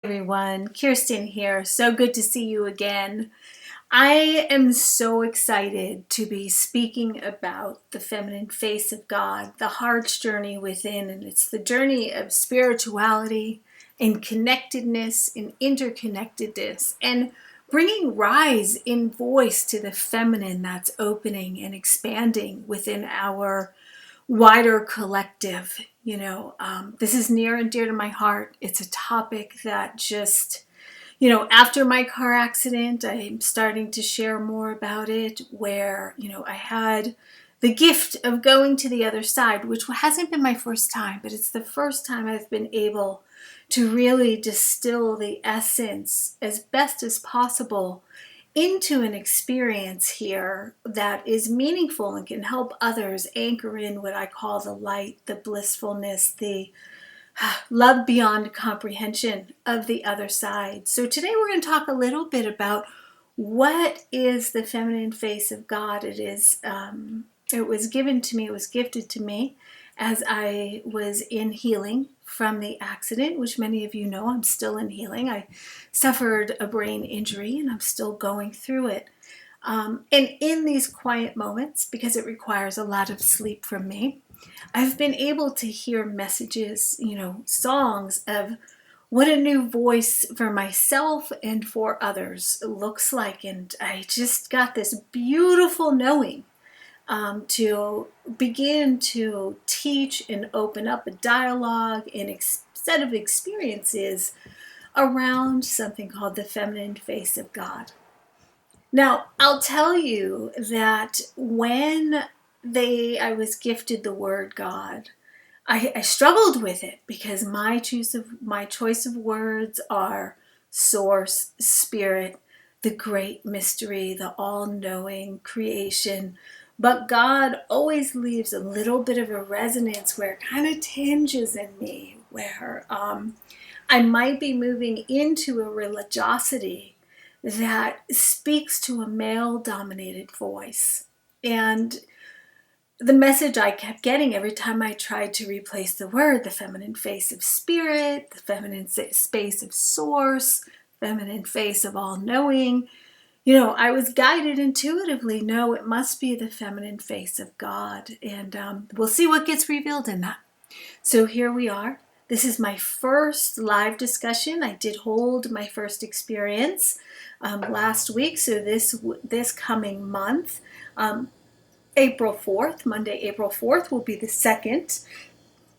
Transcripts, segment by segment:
Everyone, Kirstin here. So good to see you again. I am so excited to be speaking about the feminine face of God, the heart's journey within, and it's the journey of spirituality and connectedness and interconnectedness and bringing rise in voice to the feminine that's opening and expanding within our wider collective. This is near and dear to my heart. It's a topic that just, after my car accident, I'm starting to share more about it, where, I had the gift of going to the other side, which hasn't been my first time, but it's the first time I've been able to really distill the essence as best as possible into an experience here that is meaningful and can help others anchor in what I call the light, the blissfulness, the love beyond comprehension of the other side. So today we're going to talk a little bit about what is the feminine face of God. It was given to me, it was gifted to me as I was in healing from the accident, which many of you know I'm still in healing. I suffered a brain injury and I'm still going through it. And in these quiet moments, because it requires a lot of sleep from me, I've been able to hear messages, songs of what a new voice for myself and for others looks like. And I just got this beautiful knowing to begin to teach and open up a dialogue and set of experiences around something called the feminine face of God. Now, I'll tell you that when I was gifted the word God, I struggled with it because my choice of words are source, spirit, the great mystery, the all-knowing creation. But God always leaves a little bit of a resonance where it kind of tinges in me, where I might be moving into a religiosity that speaks to a male-dominated voice. And the message I kept getting every time I tried to replace the word, the feminine face of spirit, the feminine space of source, feminine face of all-knowing, I was guided intuitively. No, it must be the feminine face of God. And we'll see what gets revealed in that. So here we are. This is my first live discussion. I did hold my first experience last week. So this coming month, April 4th, Monday, April 4th, will be the second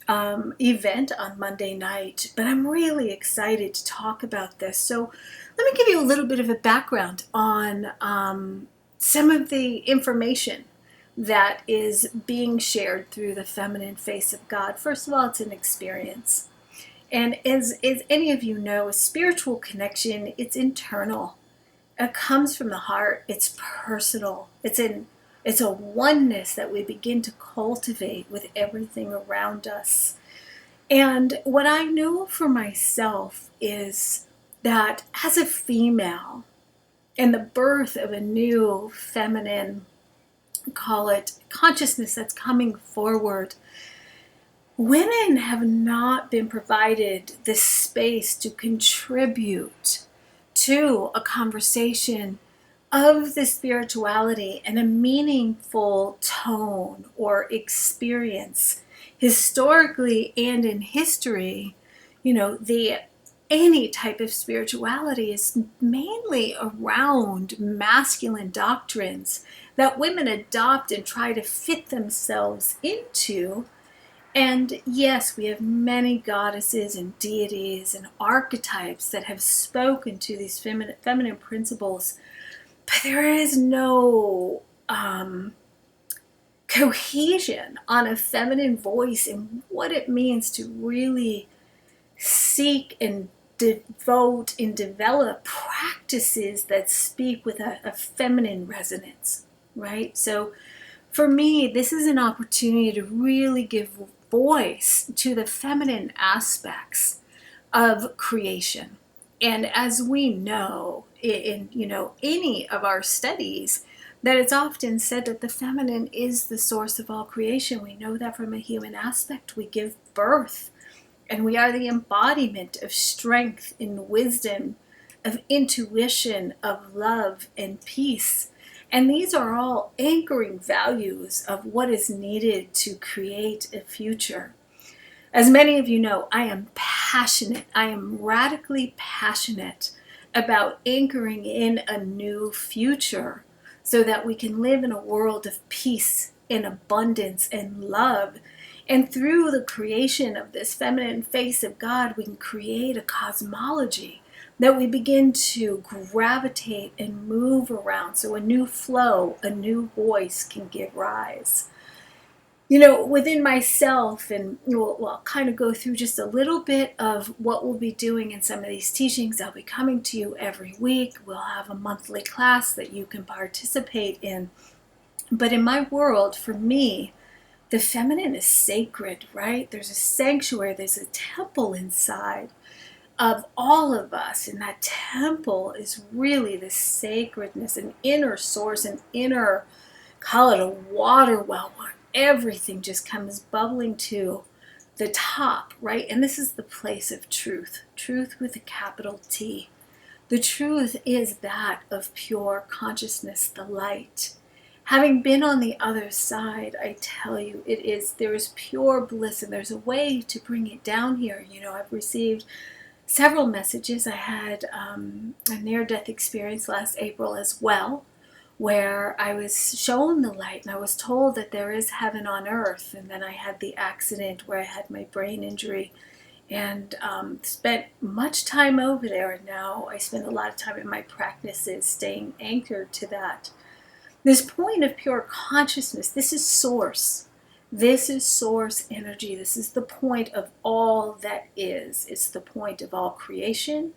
event on Monday night. But I'm really excited to talk about this. So let me give you a little bit of a background on some of the information that is being shared through the feminine face of God. First of all, it's an experience. And as any of you know, a spiritual connection, it's internal. It comes from the heart. It's personal. It's a oneness that we begin to cultivate with everything around us. And what I know for myself is that as a female, and the birth of a new feminine, call it consciousness that's coming forward, women have not been provided this space to contribute to a conversation of the spirituality and a meaningful tone or experience. Historically and in history, any type of spirituality is mainly around masculine doctrines that women adopt and try to fit themselves into. And yes, we have many goddesses and deities and archetypes that have spoken to these feminine principles, but there is no cohesion on a feminine voice and what it means to really seek and devote and develop practices that speak with a feminine resonance, right? So for me, this is an opportunity to really give voice to the feminine aspects of creation. And as we know in any of our studies, that it's often said that the feminine is the source of all creation. We know that from a human aspect. We give birth And we are the embodiment of strength and wisdom, of intuition, of love and peace. And these are all anchoring values of what is needed to create a future. As many of you know, I am passionate. I am radically passionate about anchoring in a new future so that we can live in a world of peace and abundance and love. And through the creation of this feminine face of God, we can create a cosmology that we begin to gravitate and move around so a new flow, a new voice can give rise. You know, within myself, and I'll kind of go through just a little bit of what we'll be doing in some of these teachings. I'll be coming to you every week. We'll have a monthly class that you can participate in. But in my world, for me, the feminine is sacred, right? There's a sanctuary, there's a temple inside of all of us. And that temple is really the sacredness, an inner source, an inner, call it a water well, where everything just comes bubbling to the top, right? And this is the place of truth, truth with a capital T. The truth is that of pure consciousness, the light. Having been on the other side, I tell you, there is pure bliss, and there's a way to bring it down here. You know, I've received several messages. I had a near-death experience last April as well, where I was shown the light and I was told that there is heaven on earth. And then I had the accident where I had my brain injury and spent much time over there. And now I spend a lot of time in my practices staying anchored to that. This point of pure consciousness, this is source. This is source energy. This is the point of all that is. It's the point of all creation,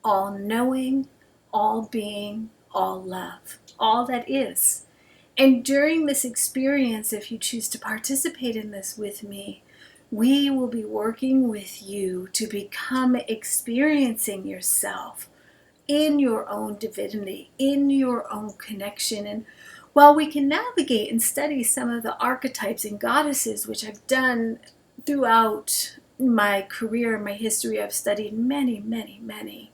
all knowing, all being, all love, all that is. And during this experience, if you choose to participate in this with me, we will be working with you to become experiencing yourself in your own divinity, in your own connection. And while we can navigate and study some of the archetypes and goddesses, which I've done throughout my career, my history, I've studied many, many, many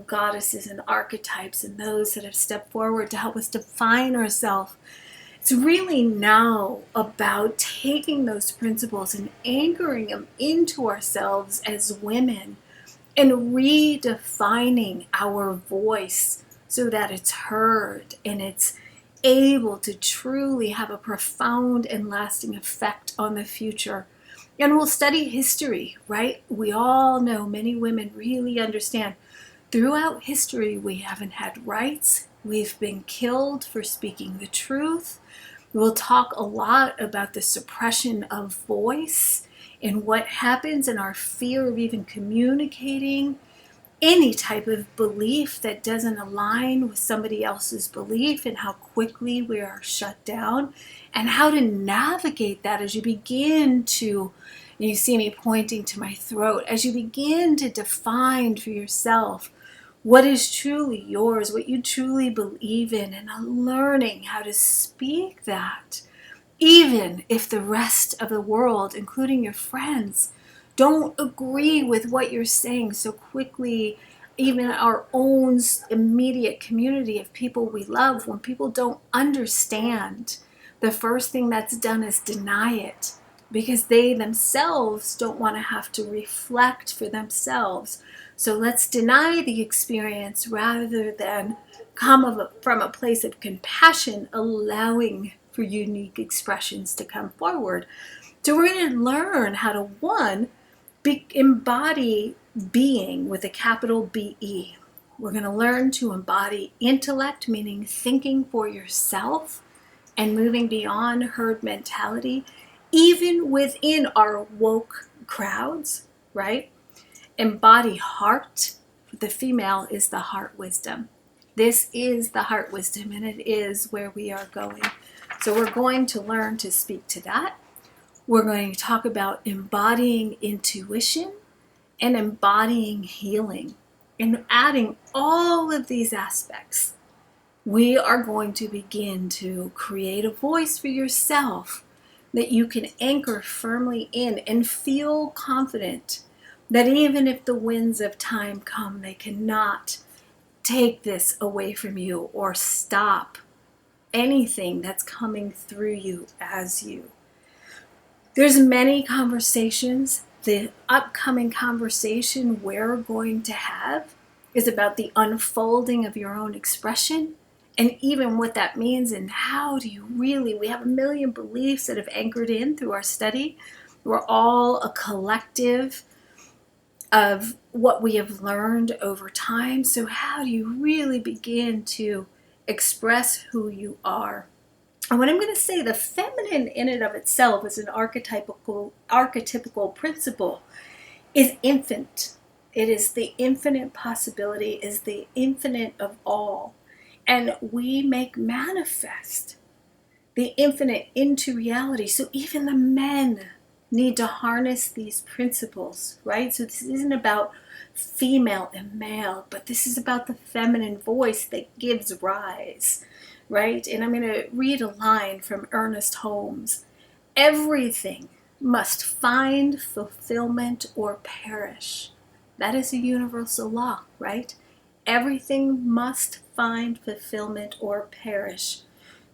goddesses and archetypes and those that have stepped forward to help us define ourselves. It's really now about taking those principles and anchoring them into ourselves as women and redefining our voice so that it's heard and it's able to truly have a profound and lasting effect on the future. And we'll study history, right? We all know, many women really understand. Throughout history, we haven't had rights. We've been killed for speaking the truth. We'll talk a lot about the suppression of voice and what happens in our fear of even communicating any type of belief that doesn't align with somebody else's belief, and how quickly we are shut down, and how to navigate that as you begin to, you see me pointing to my throat, as you begin to define for yourself what is truly yours, what you truly believe in, and learning how to speak that, even if the rest of the world, including your friends, don't agree with what you're saying so quickly. Even our own immediate community of people we love, when people don't understand, the first thing that's done is deny it, because they themselves don't want to have to reflect for themselves. So let's deny the experience rather than come from a place of compassion, allowing for unique expressions to come forward. So we're going to learn how to, one, embody being with a capital B-E. We're going to learn to embody intellect, meaning thinking for yourself and moving beyond herd mentality, even within our woke crowds, right? Embody heart. The female is the heart wisdom. This is the heart wisdom, and it is where we are going. So we're going to learn to speak to that. We're going to talk about embodying intuition and embodying healing. And adding all of these aspects, we are going to begin to create a voice for yourself, that you can anchor firmly in and feel confident that even if the winds of time come, they cannot take this away from you or stop anything that's coming through you as you. There's many conversations. The upcoming conversation we're going to have is about the unfolding of your own expression and even what that means and how do you really, we have a million beliefs that have anchored in through our study. We're all a collective of what we have learned over time. So how do you really begin to express who you are? And what I'm going to say, the feminine in and of itself is an archetypical principle, is infant. It is the infinite possibility, is the infinite of all. And we make manifest the infinite into reality. So even the men need to harness these principles, right? So this isn't about female and male, but this is about the feminine voice that gives rise, right? And I'm going to read a line from Ernest Holmes. Everything must find fulfillment or perish. That is a universal law, right? Everything must find fulfillment or perish.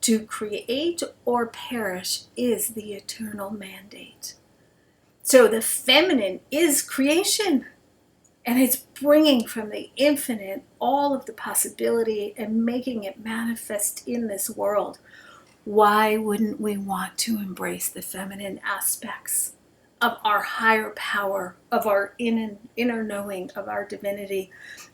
To create or perish is the eternal mandate. So the feminine is creation, and it's bringing from the infinite all of the possibility and making it manifest in this world. Why wouldn't we want to embrace the feminine aspects of our higher power, of our inner knowing, of our divinity?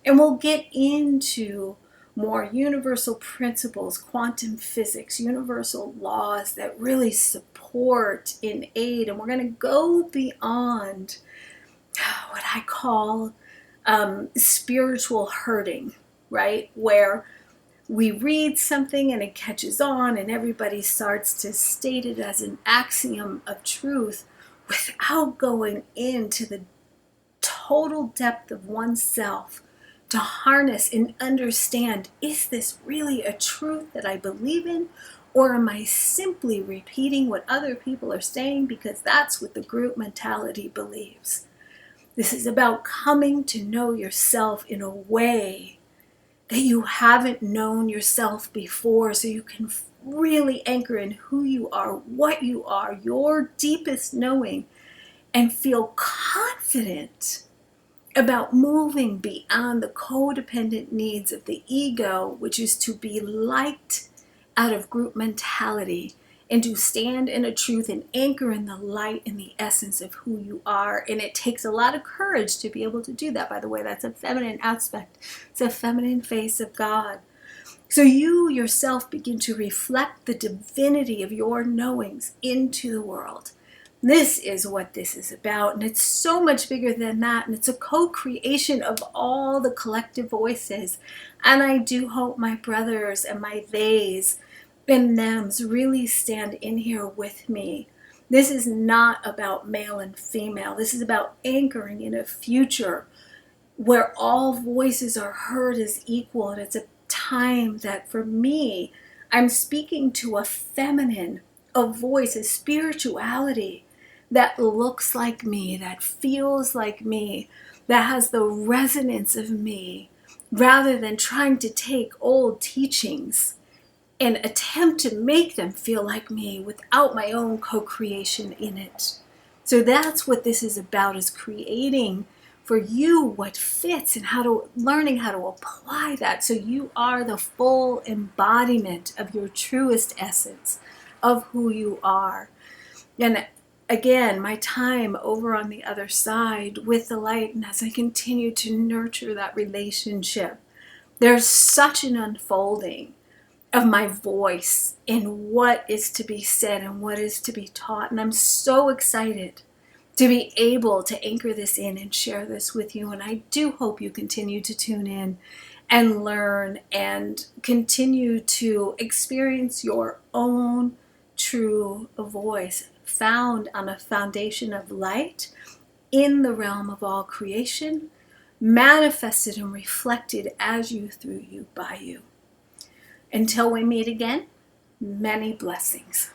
And we'll get into more universal principles, quantum physics, universal laws that really support and aid. And we're going to go beyond what I call spiritual herding, right? Where we read something and it catches on and everybody starts to state it as an axiom of truth without going into the total depth of oneself to harness and understand, is this really a truth that I believe in? Or am I simply repeating what other people are saying because that's what the group mentality believes? This is about coming to know yourself in a way that you haven't known yourself before, so you can really anchor in who you are, what you are, your deepest knowing, and feel confident about moving beyond the codependent needs of the ego, which is to be liked out of group mentality and to stand in a truth and anchor in the light and the essence of who you are. And it takes a lot of courage to be able to do that, by the way. That's a feminine aspect. It's a feminine face of God. So you yourself begin to reflect the divinity of your knowings into the world. This is what this is about, and it's so much bigger than that, and it's a co-creation of all the collective voices. And I do hope my brothers and my theys and thems really stand in here with me. This is not about male and female. This is about anchoring in a future where all voices are heard as equal, and it's a time that for me, I'm speaking to a feminine, a voice, a spirituality that looks like me, that feels like me, that has the resonance of me, rather than trying to take old teachings and attempt to make them feel like me without my own co-creation in it. So that's what this is about, is creating for you what fits and learning how to apply that so you are the full embodiment of your truest essence of who you are. And again, my time over on the other side with the light, and as I continue to nurture that relationship, there's such an unfolding of my voice in what is to be said and what is to be taught. And I'm so excited to be able to anchor this in and share this with you. And I do hope you continue to tune in and learn and continue to experience your own true voice found on a foundation of light in the realm of all creation, manifested and reflected as you, through you, by you. Until we meet again, many blessings.